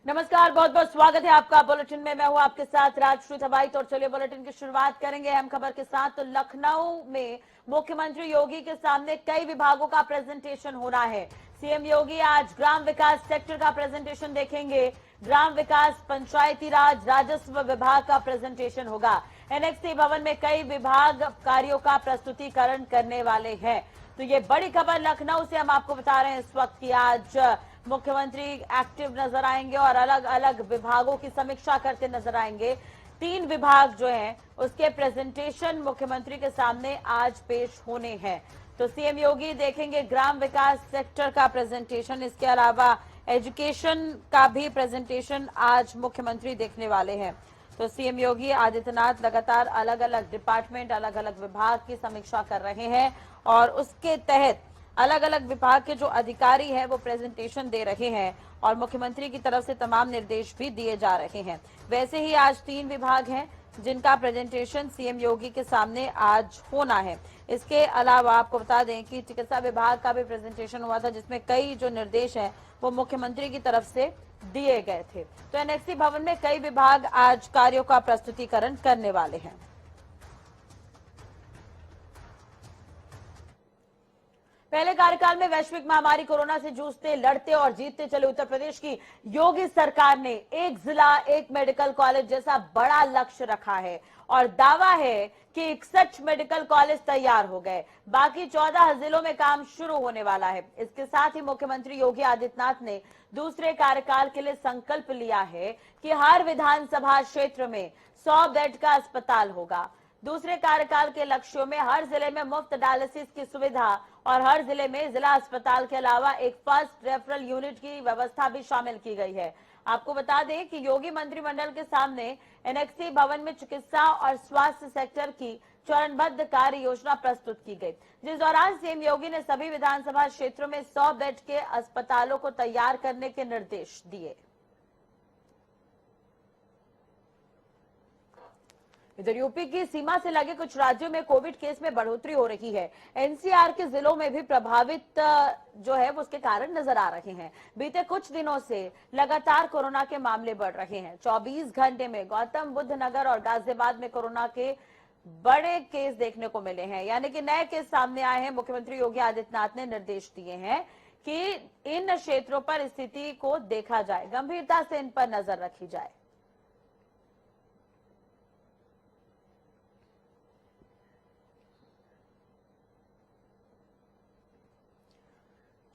नमस्कार, बहुत बहुत स्वागत है आपका बुलेटिन में। मैं हूं आपके साथ राजश्री थवाइत और चलिए बुलेटिन की शुरुआत करेंगे अहम खबर के साथ। तो लखनऊ में मुख्यमंत्री योगी के सामने कई विभागों का प्रेजेंटेशन हो रहा है। सीएम योगी आज ग्राम विकास सेक्टर का प्रेजेंटेशन देखेंगे। ग्राम विकास, पंचायती राज, राजस्व विभाग का प्रेजेंटेशन होगा। एनएक्सी भवन में कई विभाग कार्यों का प्रस्तुतिकरण करने वाले हैं। तो ये बड़ी खबर लखनऊ से हम आपको बता रहे हैं इस वक्त की आज मुख्यमंत्री एक्टिव नजर आएंगे और अलग अलग विभागों की समीक्षा करते नजर आएंगे। 3 विभाग जो हैं उसके प्रेजेंटेशन मुख्यमंत्री के सामने आज पेश होने हैं। तो सीएम योगी देखेंगे ग्राम विकास सेक्टर का प्रेजेंटेशन, इसके अलावा एजुकेशन का भी प्रेजेंटेशन आज मुख्यमंत्री देखने वाले हैं। तो सीएम योगी आदित्यनाथ लगातार अलग अलग डिपार्टमेंट, अलग अलग विभाग की समीक्षा कर रहे हैं और उसके तहत अलग अलग विभाग के जो अधिकारी हैं वो प्रेजेंटेशन दे रहे हैं और मुख्यमंत्री की तरफ से तमाम निर्देश भी दिए जा रहे हैं। वैसे ही आज 3 विभाग हैं जिनका प्रेजेंटेशन सीएम योगी के सामने आज होना है। इसके अलावा आपको बता दें कि चिकित्सा विभाग का भी प्रेजेंटेशन हुआ था जिसमें कई जो निर्देश हैं वो मुख्यमंत्री की तरफ से दिए गए थे। तो एनएक्सी भवन में कई विभाग आज कार्यों का प्रस्तुतिकरण करने वाले हैं। पहले कार्यकाल में वैश्विक महामारी कोरोना से जूझते, लड़ते और जीतते चले उत्तर प्रदेश की योगी सरकार ने एक जिला, एक मेडिकल कॉलेज जैसा बड़ा लक्ष्य रखा है और दावा है कि 61 मेडिकल कॉलेज तैयार हो गए। बाकी 14 जिलों में काम शुरू होने वाला है। इसके साथ ही मुख्यमंत्री योगी आदित्यनाथ ने दूसरे कार्यकाल के लिए संकल्प लिया है कि हर विधानसभा क्षेत्र में 100 बेड का अस्पताल होगा। दूसरे कार्यकाल के लक्ष्यों में हर जिले में मुफ्त डायलिसिस की सुविधा और हर जिले में जिला अस्पताल के अलावा एक फर्स्ट रेफरल यूनिट की व्यवस्था भी शामिल की गई है। आपको बता दें कि योगी मंत्रिमंडल के सामने एनएक्सी भवन में चिकित्सा और स्वास्थ्य सेक्टर की चरणबद्ध कार्य योजना प्रस्तुत की गई, जिस दौरान सीएम योगी ने सभी विधानसभा क्षेत्रों में 100 बेड के अस्पतालों को तैयार करने के निर्देश दिए। इधर यूपी की सीमा से लगे कुछ राज्यों में कोविड केस में बढ़ोतरी हो रही है। एनसीआर के जिलों में भी प्रभावित जो है वो उसके कारण नजर आ रहे हैं। बीते कुछ दिनों से लगातार कोरोना के मामले बढ़ रहे हैं। 24 घंटे में गौतम बुद्ध नगर और गाजियाबाद में कोरोना के बड़े केस देखने को मिले हैं, यानी कि नए केस सामने आए हैं। मुख्यमंत्री योगी आदित्यनाथ ने निर्देश दिए हैं कि इन क्षेत्रों पर स्थिति को देखा जाए, गंभीरता से इन पर नजर रखी जाए।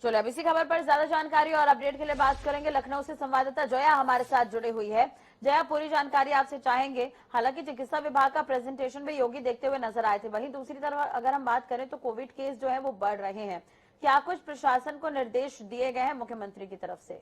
चलो अब इसी खबर पर ज्यादा जानकारी और अपडेट के लिए बात करेंगे। लखनऊ से संवाददाता जया हमारे साथ जुड़े हुई है। जया, पूरी जानकारी आपसे चाहेंगे। हालांकि चिकित्सा विभाग का प्रेजेंटेशन भी योगी देखते हुए नजर आए थे, वहीं दूसरी तरफ अगर हम बात करें तो कोविड केस जो है वो बढ़ रहे हैं। क्या कुछ प्रशासन को निर्देश दिए गए हैं मुख्यमंत्री की तरफ से?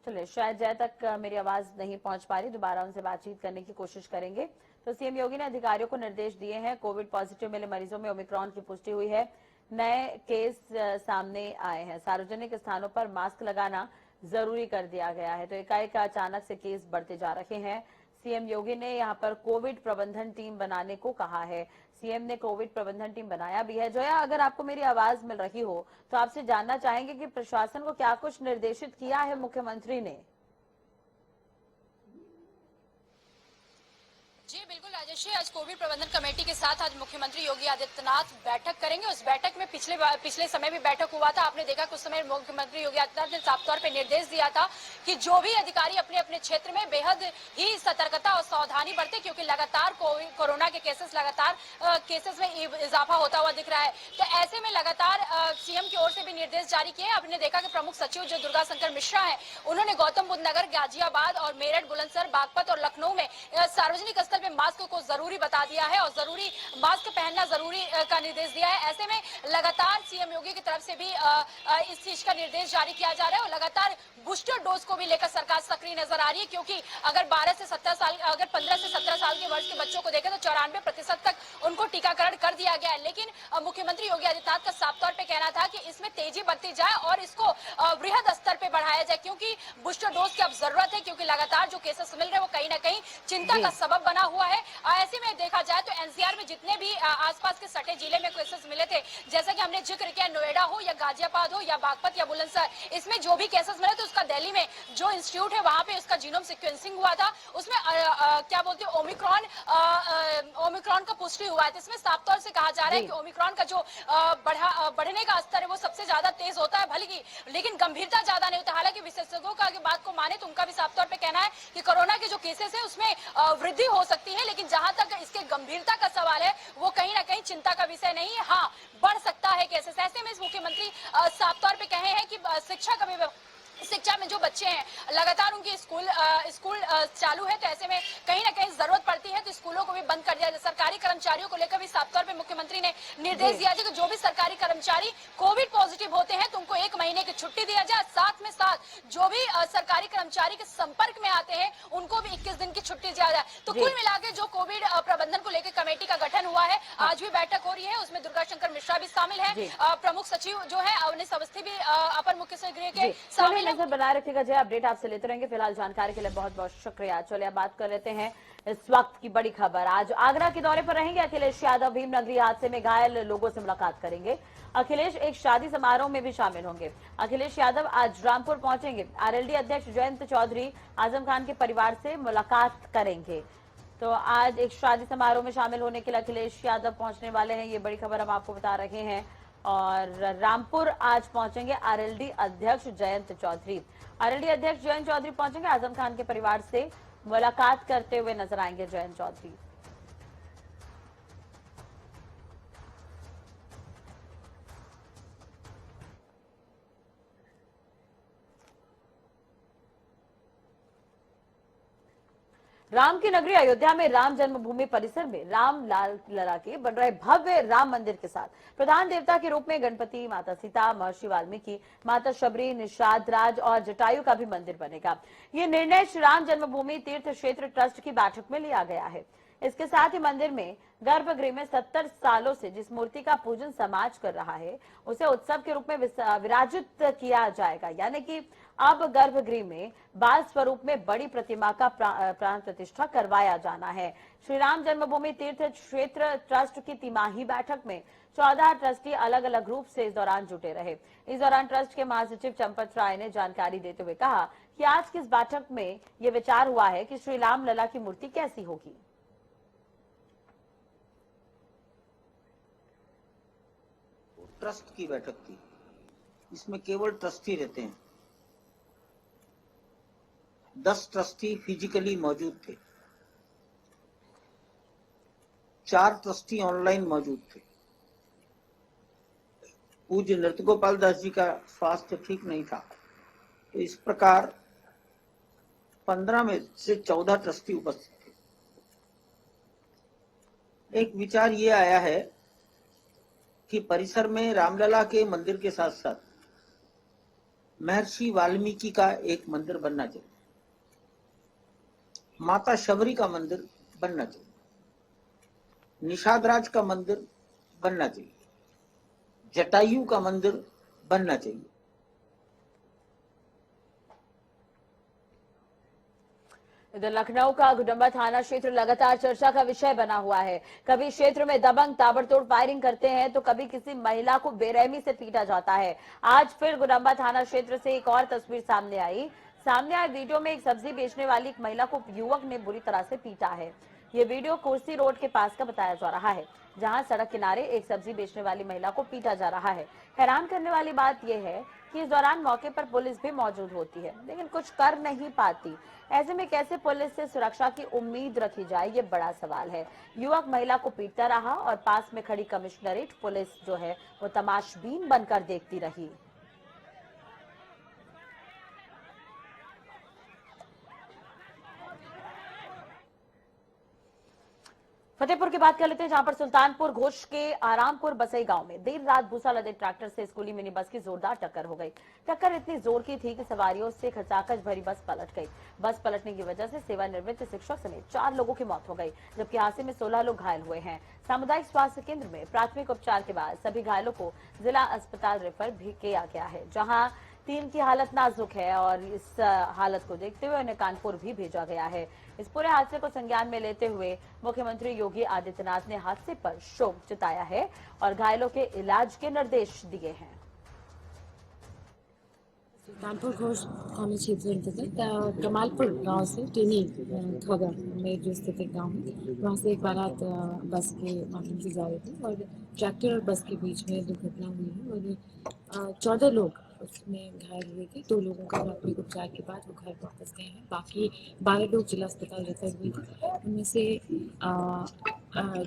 चलिए, शायद जय तक मेरी आवाज नहीं पहुंच पा रही, दोबारा उनसे बातचीत करने की कोशिश करेंगे। तो सीएम योगी ने अधिकारियों को निर्देश दिए हैं। कोविड पॉजिटिव मिले मरीजों में ओमिक्रॉन की पुष्टि हुई है, नए केस सामने आए हैं। सार्वजनिक स्थानों पर मास्क लगाना जरूरी कर दिया गया है। तो एकाएक अचानक से केस बढ़ते जा रहे हैं। सीएम योगी ने यहां पर कोविड प्रबंधन टीम बनाने को कहा है। सीएम ने कोविड प्रबंधन टीम बनाया भी है। जोया, अगर आपको मेरी आवाज मिल रही हो तो आपसे जानना चाहेंगे कि प्रशासन को क्या कुछ निर्देशित किया है मुख्यमंत्री ने? जी बिल्कुल राजेश्री, आज कोविड प्रबंधन कमेटी के साथ आज मुख्यमंत्री योगी आदित्यनाथ बैठक करेंगे। उस बैठक में पिछले समय भी बैठक हुआ था। आपने देखा कि उस समय मुख्यमंत्री योगी आदित्यनाथ ने साफ तौर पर निर्देश दिया था कि जो भी अधिकारी अपने अपने क्षेत्र में बेहद ही सतर्कता और सावधानी बरते, क्योंकि लगातार कोरोना के केसेस में इजाफा होता हुआ दिख रहा है। तो ऐसे में लगातार सीएम की ओर से भी निर्देश जारी किए। आपने देखा कि प्रमुख सचिव जो दुर्गा शंकर मिश्रा है, उन्होंने गौतम बुद्ध नगर, गाजियाबाद और मेरठ, बुलंदशहर, बागपत और लखनऊ में सार्वजनिक स्थल पे मास्क को जरूरी बता दिया है और जरूरी मास्क पहनना जरूरी का निर्देश दिया है। ऐसे में लगातार सीएम योगी की तरफ से भी इस चीज का निर्देश जारी किया जा रहा है और लगातार बूस्टर डोज को भी लेकर सरकार सक्रिय नजर आ रही है, क्योंकि अगर 15 से 17 साल के वर्ष के बच्चों को देखें तो 94% तक उनको टीकाकरण कर दिया गया है। लेकिन मुख्यमंत्री योगी आदित्यनाथ का साफ तौर पे कहना था कि इसमें तेजी बरती जाए और इसको वृहद स्तर पे बढ़ाया जाए, क्योंकि बूस्टर डोज की अब जरूरत है, क्योंकि लगातार जो केसेस मिल रहे हैं वो कहीं ना कहीं चिंता का सबब बना हुआ है। ऐसे में देखा जाए तो एनसीआर में जितने भी आसपास के सटे जिले में केसेस मिले थे, जैसा कि हमने जिक्र किया, नोएडा हो या गाजियाबाद हो या बागपत या बुलंदशहर, इसमें जो भी केसेस मिले थे उसका दिल्ली में जो इंस्टीट्यूट है वहां पे उसका जीनोम सीक्वेंसिंग हुआ था, उसमें क्या बोलते हैं ओमिक्रॉन का पुष्टि हुआ है। तो इसमें साफ तौर से कहा जा रहा है कि ओमिक्रॉन का जो बढ़ने का स्तर है वो सबसे ज्यादा तेज होता है, भले ही लेकिन गंभीरता ज्यादा नहीं होता। हालांकि विशेषज्ञों का बात को माने तो उनका भी साफ तौर पे कहना है कि कोरोना के जो केसेस है उसमें वृद्धि हो सकती है, लेकिन जहां तक इसके गंभीरता का सवाल है वो कहीं ना कहीं चिंता का विषय नहीं है। हाँ, बढ़ सकता है केसेस। ऐसे में मुख्यमंत्री साफ तौर पे कहे हैं कि शिक्षा में जो बच्चे हैं लगातार उनकी स्कूल चालू है, तो ऐसे में कहीं ना कहीं जरूरत पड़ती है तो स्कूलों को भी बंद कर दिया जाए। सरकारी कर्मचारियों को लेकर भी साफ तौर पे मुख्यमंत्री ने निर्देश दिया है कि जो भी सरकारी कर्मचारी कोविड पॉजिटिव होते हैं तो उनको 1 महीने की छुट्टी दिया जाए। साथ में साथ जो भी सरकारी कर्मचारी के संपर्क में आते हैं उनको भी 21 दिन की छुट्टी दिया जाए। तो कुल मिलाकर जो कोविड प्रबंधन को लेकर कमेटी का गठन हुआ है, आज भी बैठक हो रही है, उसमें दुर्गा शंकर मिश्रा भी शामिल है, प्रमुख सचिव जो है अवनीश अवस्थी भी अपर मुख्य सचिव के शामिल है। नजर बनाए रखिएगा जी, अपडेट आपसे लेते रहेंगे। फिलहाल जानकारी के लिए बहुत बहुत शुक्रिया। चलिए अब बात कर लेते हैं इस वक्त की बड़ी खबर। आज आगरा के दौरे पर रहेंगे अखिलेश यादव। भीमनगरी हादसे में घायल लोगों से मुलाकात करेंगे। अखिलेश एक शादी समारोह में भी शामिल होंगे। अखिलेश यादव आज रामपुर पहुंचेंगे। आरएलडी अध्यक्ष जयंत चौधरी आजम खान के परिवार से मुलाकात करेंगे। तो आज एक शादी समारोह में शामिल होने के लिए अखिलेश यादव पहुंचने वाले हैं, ये बड़ी खबर हम आपको बता रहे हैं। और रामपुर आज पहुंचेंगे आरएलडी अध्यक्ष जयंत चौधरी। आरएलडी अध्यक्ष जयंत चौधरी पहुंचेंगे, आजम खान के परिवार से मुलाकात करते हुए नजर आएंगे जयंत चौधरी। राम की नगरी अयोध्या में राम जन्मभूमि परिसर में राम लाल लला के बन रहे भव्य राम मंदिर के साथ प्रधान देवता के रूप में गणपति, माता सीता, महर्षि वाल्मीकि, माता शबरी, निषाद राज और जटायु का भी मंदिर बनेगा। ये निर्णय श्री राम जन्मभूमि तीर्थ क्षेत्र ट्रस्ट की बैठक में लिया गया है। इसके साथ ही मंदिर में गर्भगृह में 70 सालों से जिस मूर्ति का पूजन समाज कर रहा है उसे उत्सव के रूप में विराजित किया जाएगा, यानी कि अब गर्भगृह में बाल स्वरूप में बड़ी प्रतिमा का प्राण प्रतिष्ठा करवाया जाना है। श्री राम जन्मभूमि तीर्थ क्षेत्र ट्रस्ट की तिमाही बैठक में 14 ट्रस्टी अलग अलग रूप से इस दौरान जुटे रहे। इस दौरान ट्रस्ट के महासचिव चंपत राय ने जानकारी देते हुए कहा कि आज की इस बैठक में यह विचार हुआ है कि श्री राम लला की मूर्ति कैसी होगी। ट्रस्ट की बैठक थी, इसमें केवल ट्रस्टी रहते हैं। 10 ट्रस्टी फिजिकली मौजूद थे, 4 ट्रस्टी ऑनलाइन मौजूद थे। पूज्य नृत्यगोपाल दास जी का स्वास्थ्य ठीक नहीं था, तो इस प्रकार 15 में से 14 ट्रस्टी उपस्थित थे। एक विचार ये आया है कि परिसर में रामलला के मंदिर के साथ साथ महर्षि वाल्मीकि का एक मंदिर बनना चाहिए, माता शबरी का मंदिर बनना चाहिए, निषाद राज का मंदिर बनना चाहिए, जटायु का मंदिर बनना चाहिए। इधर लखनऊ का गुडम्बा थाना क्षेत्र लगातार चर्चा का विषय बना हुआ है। कभी क्षेत्र में दबंग ताबड़तोड़ फायरिंग करते हैं तो कभी किसी महिला को बेरहमी से पीटा जाता है। आज फिर गुडम्बा थाना क्षेत्र से एक और तस्वीर सामने आई वीडियो में एक सब्जी बेचने वाली एक महिला को युवक ने बुरी तरह से पीटा है। ये वीडियो कुर्सी रोड के पास का बताया जा रहा है, जहां सड़क किनारे एक सब्जी बेचने वाली महिला को पीटा जा रहा है। हैरान करने वाली बात यह है कि इस दौरान मौके पर पुलिस भी मौजूद होती है, लेकिन कुछ कर नहीं पाती। ऐसे में कैसे पुलिस से सुरक्षा की उम्मीद रखी जाए, ये बड़ा सवाल है। युवक महिला को पीटता रहा और पास में खड़ी कमिश्नरेट पुलिस जो है वो तमाशबीन बनकर देखती रही। फतेहपुर की बात कर लेते हैं, जहां पर सुल्तानपुर घोष के आरामपुर बसई गांव में देर रात भूसा लदे ट्रैक्टर से स्कूली मिनी बस की जोरदार टक्कर हो गई। टक्कर इतनी जोर की थी कि सवारियों से खचाखच भरी बस पलट गई। बस पलटने की वजह से सेवानिवृत्त शिक्षक समेत 4 लोगों की मौत हो गई, जबकि हादसे में 16 लोग घायल हुए हैं। सामुदायिक स्वास्थ्य केंद्र में प्राथमिक उपचार के बाद सभी घायलों को जिला अस्पताल रेफर भी किया गया है, जहाँ 3 की हालत नाजुक है और इस हालत को देखते हुए उन्हें कानपुर भी भेजा गया है। इस पूरे हादसे को संज्ञान में लेते हुए मुख्यमंत्री योगी आदित्यनाथ ने हादसे पर शोक जताया है और घायलों के इलाज के निर्देश दिए हैं। सुल्तानपुर घोष थाना क्षेत्र अंतर्गत कमालपुर गांव से टेनी खबर में जो स्थित एक गाँव है, वहाँ से एक बारात बस के माध्यम से जा रही थी और ट्रैक्टर और बस के बीच में दुर्घटना हुई है और 14 लोग उसमें घायल हुए थे। 2 लोगों का प्राथमिक उपचार के बाद वो घर वापस गए हैं। बाकी 12 लोग जिला अस्पताल रेफर हुए थे। उनमें से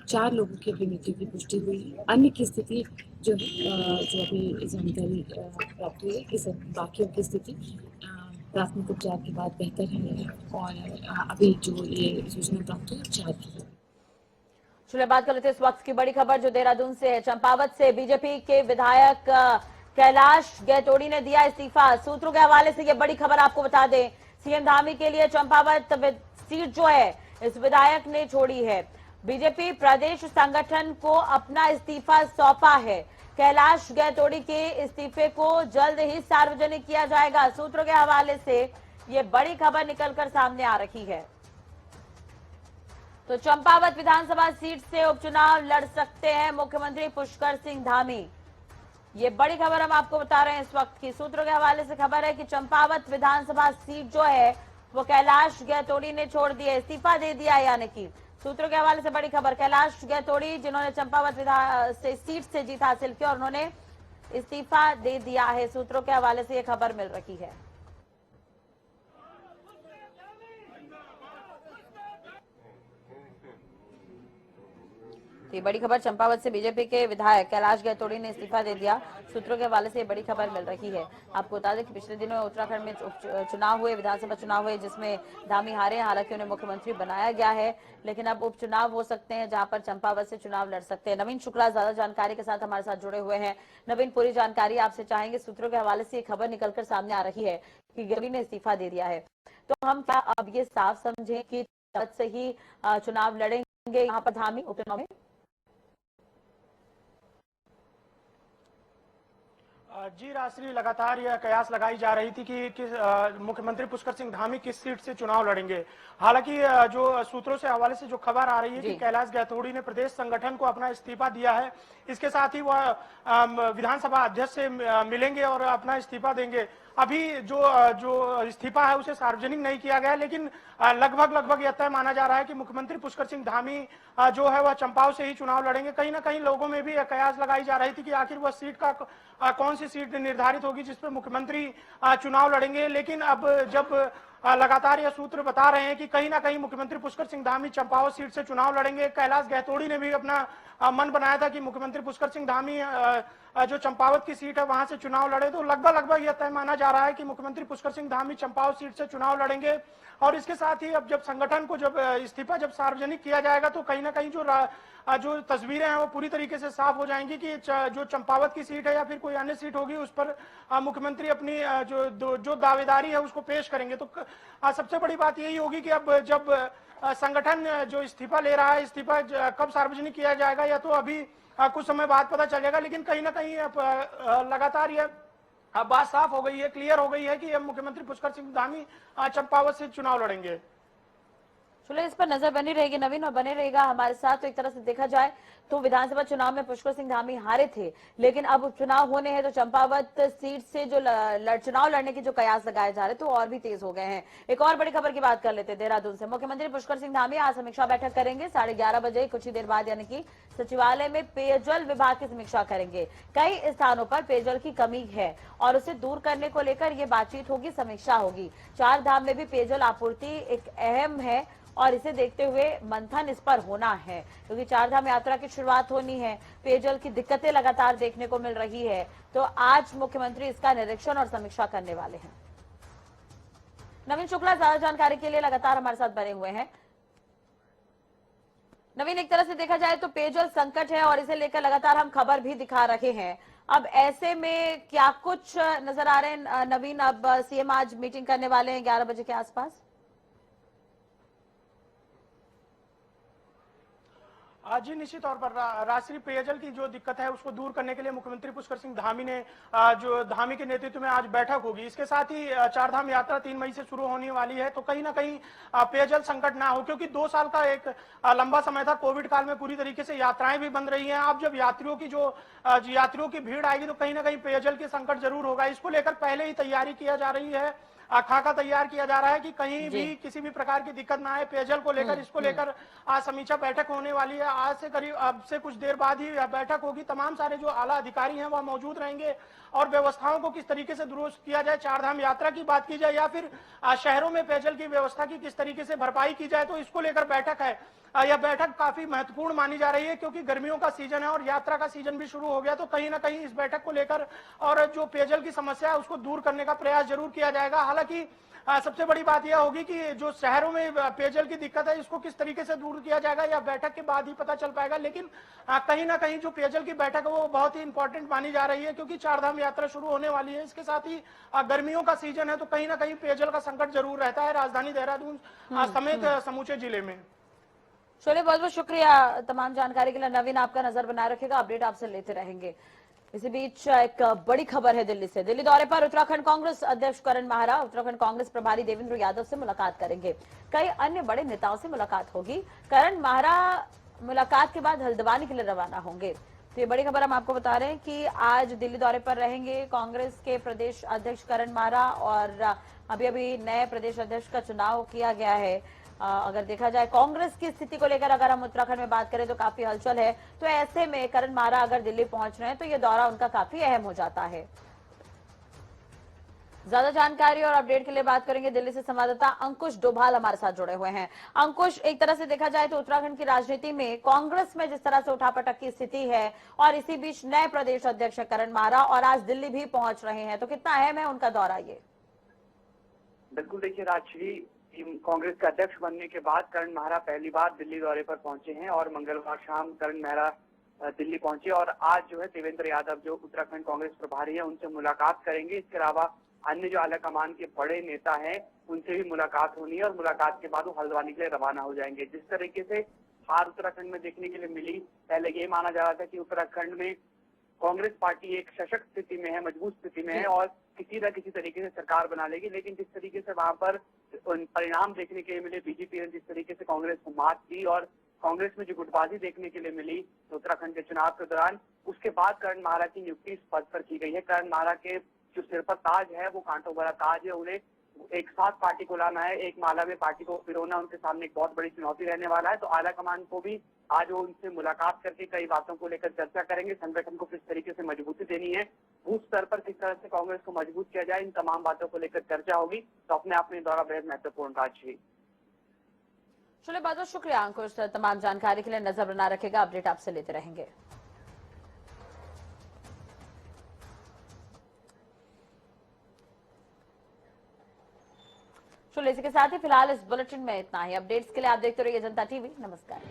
4 लोगों की अभी मृत्यु की पुष्टि हुई है। अन्य की स्थिति जो अभी जानकारी प्राप्त हुई है कि सब बाकियों की स्थिति प्राथमिक उपचार के बाद बेहतर है और अभी जो ये सूचना प्राप्त हुई उपचार की है। चलिए बात कर लेते हैं इस वक्त की बड़ी खबर जो देहरादून से है। चंपावत से बीजेपी के विधायक कैलाश गैतोड़ी ने दिया इस्तीफा। सूत्रों के हवाले से ये बड़ी खबर आपको बता दें, सीएम धामी के लिए चंपावत सीट जो है इस विधायक ने छोड़ी है। बीजेपी प्रदेश संगठन को अपना इस्तीफा सौंपा है। कैलाश गैतोड़ी के इस्तीफे को जल्द ही सार्वजनिक किया जाएगा। सूत्रों के हवाले से ये बड़ी खबर निकलकर सामने आ रही है। तो चंपावत विधानसभा सीट से उपचुनाव लड़ सकते हैं मुख्यमंत्री पुष्कर सिंह धामी। ये बड़ी खबर हम आपको बता रहे हैं इस वक्त की। सूत्रों के हवाले से खबर है कि चंपावत विधानसभा सीट जो है वो कैलाश गैतोड़ी ने छोड़ दी है, इस्तीफा दे दिया है। यानी कि सूत्रों के हवाले से बड़ी खबर, कैलाश गैतोड़ी जिन्होंने चंपावत से सीट से जीत हासिल की और उन्होंने इस्तीफा दे दिया है। सूत्रों के हवाले से ये खबर मिल रही है। ये बड़ी खबर, चंपावत से बीजेपी के विधायक कैलाश गैतोड़ी ने इस्तीफा दे दिया। सूत्रों के हवाले से बड़ी खबर मिल रही है। आपको बता दें कि पिछले दिनों उत्तराखंड में चुनाव हुए, विधानसभा चुनाव हुए, जिसमें धामी हारे। हालांकि उन्हें मुख्यमंत्री बनाया गया है, लेकिन अब उपचुनाव हो सकते हैं जहां पर चंपावत से चुनाव लड़ सकते हैं। नवीन शुक्ला ज्यादा जानकारी के साथ हमारे साथ जुड़े हुए हैं। नवीन, पूरी जानकारी आपसे चाहेंगे। सूत्रों के हवाले से खबर निकलकर सामने आ रही है कि गैतोड़ी ने इस्तीफा दे दिया है, तो हम क्या अब ये साफ समझें कि से ही चुनाव लड़ेंगे यहाँ पर धामी उपचुनाव में? जी राशि, लगातार यह कयास लगाई जा रही थी कि मुख्यमंत्री पुष्कर सिंह धामी किस सीट से चुनाव लड़ेंगे। हालांकि जो सूत्रों से हवाले से जो खबर आ रही है कि कैलाश गैतोड़ी ने प्रदेश संगठन को अपना इस्तीफा दिया है, इसके साथ ही वह विधानसभा अध्यक्ष से मिलेंगे और अपना इस्तीफा देंगे। अभी जो इस्तीफा है उसे सार्वजनिक नहीं किया गया, लेकिन लगभग यह तय माना जा रहा है कि मुख्यमंत्री पुष्कर सिंह धामी जो है वह चंपाव से ही चुनाव लड़ेंगे। कहीं ना कहीं लोगों में भी कयास लगाई जा रही थी कि आखिर वह सीट का कौन सी सीट निर्धारित होगी जिस पर मुख्यमंत्री चुनाव लड़ेंगे। लेकिन अब जब लगातार यह सूत्र बता रहे हैं कि कहीं ना कहीं मुख्यमंत्री पुष्कर सिंह धामी चंपावत सीट से चुनाव लड़ेंगे। कैलाश गैतोड़ी ने भी अपना मन बनाया था कि मुख्यमंत्री पुष्कर सिंह धामी जो चंपावत की सीट है वहां से चुनाव लड़े, तो लगभग यह तय माना जा रहा है कि मुख्यमंत्री पुष्कर सिंह धामी चंपावत सीट से चुनाव लड़ेंगे। और इसके साथ ही अब जब संगठन को जब इस्तीफा जब सार्वजनिक किया जाएगा तो कहीं ना कहीं जो तस्वीरें हैं वो पूरी तरीके से साफ हो जाएंगी कि जो चंपावत की सीट है या फिर कोई अन्य सीट होगी उस पर मुख्यमंत्री अपनी जो दावेदारी है उसको पेश करेंगे। तो सबसे बड़ी बात यही होगी कि अब जब संगठन जो इस्तीफा ले रहा है, इस्तीफा कब सार्वजनिक किया जाएगा या तो अभी कुछ समय बाद पता चलेगा। लेकिन कहीं ना कहीं लगातार यह बात साफ हो गई है, क्लियर हो गई है कि मुख्यमंत्री पुष्कर सिंह धामी चंपावत से चुनाव लड़ेंगे। चलो इस पर नजर बनी रहेगी नवीन, और बने रहेगा हमारे साथ। तो एक तरह से देखा जाए तो विधानसभा चुनाव में पुष्कर सिंह धामी हारे थे, लेकिन अब उपचुनाव होने हैं तो चंपावत सीट से जो चुनाव लड़ने के जो कयास लगाए जा रहे तो और भी तेज हो गए हैं। एक और बड़ी खबर की बात कर लेते हैं देहरादून से। मुख्यमंत्री पुष्कर सिंह धामी आज समीक्षा बैठक करेंगे 11:30 बजे, कुछ ही देर बाद, यानी कि सचिवालय में पेयजल विभाग की समीक्षा करेंगे। कई स्थानों पर पेयजल की कमी है और उसे दूर करने को लेकर ये बातचीत होगी, समीक्षा होगी। 4 धाम में भी पेयजल आपूर्ति एक अहम है और इसे देखते हुए मंथन इस पर होना है, क्योंकि 4 धाम यात्रा की शुरुआत होनी है। पेयजल की दिक्कतें लगातार देखने को मिल रही है, तो आज मुख्यमंत्री इसका निरीक्षण और समीक्षा करने वाले हैं। नवीन शुक्ला ज्यादा जानकारी के लिए लगातार हमारे साथ बने हुए हैं। नवीन, एक तरह से देखा जाए तो पेयजल संकट है और इसे लेकर लगातार हम खबर भी दिखा रहे हैं। अब ऐसे में क्या कुछ नजर आ रहे हैं नवीन? अब सीएम आज मीटिंग करने वाले हैं 11 बजे के आसपास। जी निश्चित तौर पर राष्ट्रीय पेयजल की जो दिक्कत है उसको दूर करने के लिए मुख्यमंत्री पुष्कर सिंह धामी ने जो धामी के नेतृत्व में आज बैठक होगी। इसके साथ ही चार धाम यात्रा 3 मई से शुरू होने वाली है, तो कहीं ना कहीं पेयजल संकट ना हो, क्योंकि 2 साल का एक लंबा समय था। कोविड काल में पूरी तरीके से यात्राएं भी बंद रही हैं। अब जब यात्रियों की भीड़ आएगी तो कहीं ना कहीं पेयजल की संकट जरूर होगा। इसको लेकर पहले ही तैयारी किया जा रही है, खाका तैयार किया जा रहा है कि कहीं भी किसी भी प्रकार की दिक्कत ना आए पेयजल को लेकर। इसको लेकर आज समीक्षा बैठक होने वाली है। आज से करीब अब से कुछ देर बाद ही बैठक होगी। तमाम सारे जो आला अधिकारी हैं वह मौजूद रहेंगे और व्यवस्थाओं को किस तरीके से दुरुस्त किया जाए, चार धाम यात्रा की बात की जाए या फिर शहरों में पेयजल की व्यवस्था की किस तरीके से भरपाई की जाए, तो इसको लेकर बैठक है। यह बैठक काफी महत्वपूर्ण मानी जा रही है, क्योंकि गर्मियों का सीजन है और यात्रा का सीजन भी शुरू हो गया। तो कहीं ना कहीं इस बैठक को लेकर और जो पेयजल की समस्या है उसको दूर करने का प्रयास जरूर किया जाएगा। हालांकि सबसे बड़ी बात यह होगी कि जो शहरों में पेयजल की दिक्कत है इसको किस तरीके से दूर किया जाएगा या बैठक के बाद ही पता चल पाएगा। लेकिन कहीं ना कहीं जो पेयजल की बैठक है वो बहुत ही इंपॉर्टेंट मानी जा रही है, क्योंकि चार धाम यात्रा शुरू होने वाली है। इसके साथ ही गर्मियों का सीजन है, तो कहीं ना कहीं पेयजल का संकट जरूर रहता है राजधानी देहरादून समेत समूचे जिले में। चलिए, बहुत बहुत शुक्रिया तमाम जानकारी के लिए नवीन। आपका नजर बनाए रखेगा, अपडेट आपसे लेते रहेंगे। इसी बीच एक बड़ी खबर है दिल्ली से। दिल्ली दौरे पर उत्तराखंड कांग्रेस अध्यक्ष करण माहरा उत्तराखंड कांग्रेस प्रभारी देवेंद्र यादव से मुलाकात करेंगे। कई अन्य बड़े नेताओं से मुलाकात होगी। करण माहरा मुलाकात के बाद हल्द्वानी के लिए रवाना होंगे। तो ये बड़ी खबर हम आपको बता रहे हैं कि आज दिल्ली दौरे पर रहेंगे कांग्रेस के प्रदेश अध्यक्ष करण माहरा और अभी अभी नए प्रदेश अध्यक्ष का चुनाव किया गया है। अगर देखा जाए कांग्रेस की स्थिति को लेकर अगर हम उत्तराखंड में बात करें तो काफी हलचल है। तो ऐसे में करण माहरा अगर दिल्ली पहुंच रहे हैं तो ये दौरा उनका काफी अहम हो जाता है। ज्यादा जानकारी और अपडेट के लिए बात करेंगे दिल्ली से संवाददाता अंकुश डोभाल हमारे साथ जुड़े हुए हैं। अंकुश, एक तरह से देखा जाए तो उत्तराखंड की राजनीति में कांग्रेस में जिस तरह से उठापटक की स्थिति है और इसी बीच नए प्रदेश अध्यक्ष करण माहरा और आज दिल्ली भी पहुंच रहे हैं, तो कितना अहम है उनका दौरा ये? बिल्कुल, देखिए राजश्री, कांग्रेस के अध्यक्ष बनने के बाद करण माहरा पहली बार दिल्ली दौरे पर पहुंचे हैं और मंगलवार शाम करण माहरा दिल्ली पहुंचे और आज जो है देवेंद्र यादव जो उत्तराखंड कांग्रेस प्रभारी है उनसे मुलाकात करेंगे। इसके अलावा अन्य जो आला कमान के बड़े नेता हैं उनसे भी मुलाकात होनी है और मुलाकात के बाद वो हल्द्वानी के लिए रवाना हो जाएंगे। जिस तरीके से हार उत्तराखंड में देखने के लिए मिली, पहले ये माना जा रहा था कि उत्तराखंड में कांग्रेस पार्टी एक सशक्त स्थिति में है, मजबूत स्थिति में है और किसी न किसी तरीके से सरकार बना लेगी। लेकिन जिस तरीके से वहां पर परिणाम देखने के लिए मिले, बीजेपी ने जिस तरीके से कांग्रेस को मात दी और कांग्रेस में जो गुटबाजी देखने के लिए मिली तो उत्तराखंड के चुनाव के दौरान, उसके बाद करण माहरा की नियुक्ति इस पद पर की गई है। करण माहरा के जो सिर पर ताज है वो कांटों भरा ताज है। उन्हें एक साथ पार्टी को लाना है, एक माला में पार्टी को पिरोना उनके सामने एक बहुत बड़ी चुनौती रहने वाला है। तो आला कमान को भी आज वो उनसे मुलाकात करके कई बातों को लेकर चर्चा करेंगे। संगठन को किस तरीके से मजबूती देनी है, बूथ स्तर पर किस तरह से कांग्रेस को मजबूत किया जाए, इन तमाम बातों को लेकर चर्चा होगी। तो अपने आप में दौरा बेहद महत्वपूर्ण था। चलिए, बहुत बहुत शुक्रिया अंकुश, तमाम जानकारी के लिए नजर बना रखेगा, अपडेट आपसे लेते रहेंगे। चलिए, इसी के साथ ही फिलहाल इस बुलेटिन में इतना ही। अपडेट्स के लिए आप देखते रहिए जनता टीवी। नमस्कार।